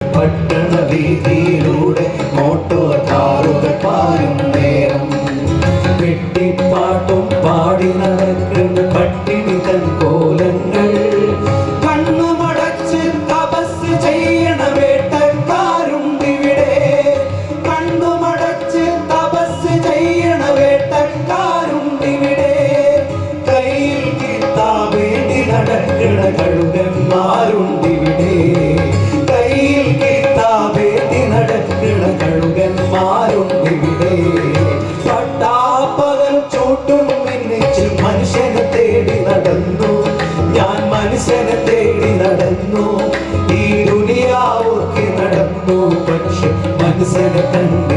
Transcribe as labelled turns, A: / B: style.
A: പട്ടണ വീതിയിലൂടെ motor കാറുകൾ പായും നേരം വെട്ടിപ്പാട്ടും പാടി നടക്കുന്ന പട്ടിണി തൻ കോലങ്ങൾ കണ്ണുമടച്ച് തപസ് ചെയ്യണ വേട്ടക്കാരുണ്ടിവിടെ കണ്ണുമടച്ച് തപസ് ചെയ്യണ വേട്ടക്കാരുണ്ടിവിടെ കയ്യിൽ കിട്ടാൻ വേണ്ടി നടക്കണ കഴുകന്മാരുണ്ടിവിടെ കഴുകന്മാരുണ്ടിവിടെ പട്ടാപ്പകൽ ചൂട്ടും മിന്നിച്ച് മനുഷ്യനെ തേടി നടന്നു ഞാൻ മനുഷ്യനെ തേടി നടന്നു ഈ ദുനിയാവൊക്കെ നടന്നു പക്ഷെ മനസ്സിനെ കണ്ടു